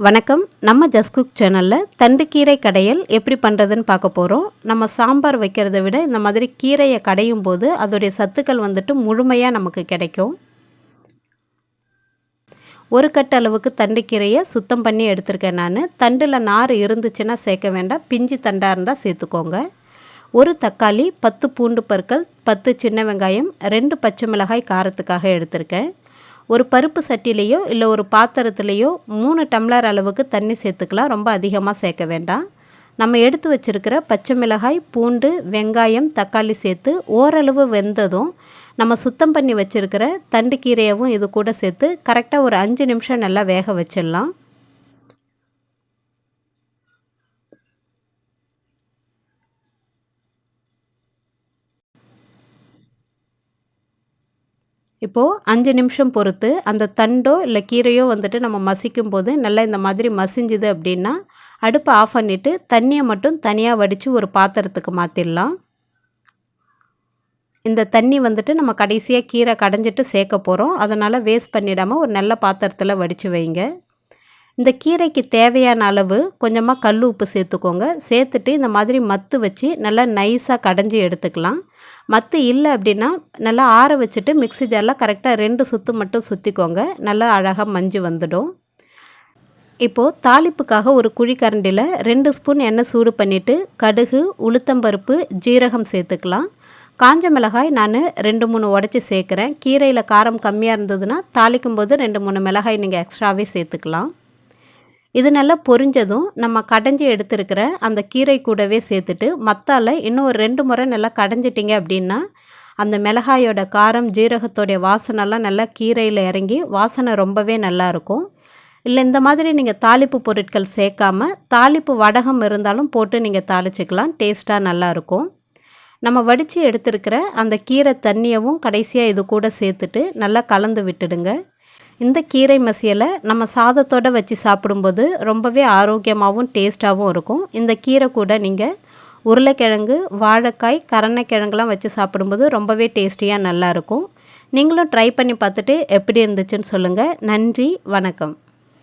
வணக்கம். நம்ம just cook சேனலில் தண்டு கீரை கடையல் எப்படி பண்ணுறதுன்னு பார்க்க போகிறோம். நம்ம சாம்பார் வைக்கிறத விட இந்த மாதிரி கீரையை கடையும் போது அதோடைய சத்துக்கள் முழுமையாக நமக்கு கிடைக்கும். ஒரு கட்டு அளவுக்கு தண்டு கீரையை சுத்தம் பண்ணி எடுத்திருக்கேன். நான் தண்டில் நார் இருந்துச்சுன்னா சேர்க்க வேண்டாம், பிஞ்சு தண்டாக இருந்தால் சேர்த்துக்கோங்க. ஒரு தக்காளி, 10 பூண்டு பற்கள், 10 சின்ன வெங்காயம், 2 பச்சை மிளகாய் காரத்துக்காக எடுத்திருக்கேன். ஒரு பருப்பு சட்டிலேயோ இல்லை ஒரு பாத்திரத்துலேயோ 3 டம்ளர் அளவுக்கு தண்ணி சேர்த்துக்கலாம். ரொம்ப அதிகமாக சேர்க்க வேண்டாம். நம்ம எடுத்து வச்சுருக்கிற பச்சை மிளகாய், பூண்டு, வெங்காயம், தக்காளி சேர்த்து ஓரளவு வெந்ததும் நம்ம சுத்தம் பண்ணி வச்சுருக்கிற தண்டு கீரையவும் இது கூட சேர்த்து கரெக்டாக ஒரு 5 நிமிஷம் நல்லா வேக வச்சிடலாம். இப்போது 5 நிமிஷம் பொறுத்து அந்த தண்டோ இல்லை கீரையோ நம்ம மசிக்கும் போது நல்லா இந்த மாதிரி மசிஞ்சுது அப்படின்னா அடுப்பை ஆஃப் பண்ணிவிட்டு தண்ணியை மட்டும் தனியாக வடித்து ஒரு பாத்திரத்துக்கு மாற்றிடலாம். இந்த தண்ணி நம்ம கடைசியாக கீரை கடைஞ்சிட்டு சேர்க்க போகிறோம். அதனால் வேஸ்ட் பண்ணிடாமல் ஒரு நல்ல பாத்திரத்தில் வடித்து வைங்க. இந்த கீரைக்கு தேவையான அளவு கொஞ்சமாக கல் உப்பு சேர்த்துக்கோங்க. சேர்த்துட்டு இந்த மாதிரி மத்து வச்சு நல்லா நைஸாக கடைஞ்சி எடுத்துக்கலாம். மத்து இல்லை அப்படின்னா நல்லா ஆற வச்சுட்டு மிக்ஸி ஜாரில் கரெக்டாக 2 சுற்று மட்டும் சுற்றிக்கோங்க. நல்லா அழகாக மஞ்சு வந்துடும். இப்போது தாளிப்புக்காக ஒரு குழிக்கரண்டியில் 2 ஸ்பூன் எண்ணெய் சூடு பண்ணிவிட்டு கடுகு, உளுத்தம்பருப்பு, ஜீரகம் சேர்த்துக்கலாம். காஞ்ச மிளகாய் நான் 2-3 உடச்சி சேர்க்குறேன். கீரையில் காரம் கம்மியாக இருந்ததுன்னா தாளிக்கும் போது 2-3 மிளகாய் நீங்கள் எக்ஸ்ட்ராவே சேர்த்துக்கலாம். இது நல்லா பொரிஞ்சதும் நம்ம கடைஞ்சி எடுத்துருக்கிற அந்த கீரை கூடவே சேர்த்துட்டு மத்தால இன்னும் ஒரு 2 முறை நல்லா கடைஞ்சிட்டிங்க அப்படின்னா அந்த மிளகாயோட காரம், ஜீரகத்தோடைய வாசனைலாம் நல்லா கீரையில் இறங்கி வாசனை ரொம்பவே நல்லாயிருக்கும். இல்லை இந்த மாதிரி நீங்கள் தாளிப்பு பொருட்கள் சேர்க்காம தாளிப்பு வடகம் இருந்தாலும் போட்டு நீங்கள் தாளிச்சிக்கலாம். டேஸ்ட்டாக நல்லாயிருக்கும். நம்ம வடித்து எடுத்துருக்கிற அந்த கீரை தண்ணியவும் கடைசியாக இது கூட சேர்த்துட்டு நல்லா கலந்து விட்டுடுங்க. இந்த கீரை மசியலை நம்ம சாதத்தோடு வச்சு சாப்பிடும்போது ரொம்பவே ஆரோக்கியமாகவும் டேஸ்ட்டாகவும் இருக்கும். இந்த கீரை கூட நீங்கள் உருளைக்கிழங்கு, வாழைக்காய், கருணைக்கிழங்குலாம் வச்சு சாப்பிடும்போது ரொம்பவே டேஸ்டியாக நல்லாயிருக்கும். நீங்களும் ட்ரை பண்ணி பார்த்துட்டு எப்படி இருந்துச்சுன்னு சொல்லுங்கள். நன்றி, வணக்கம்.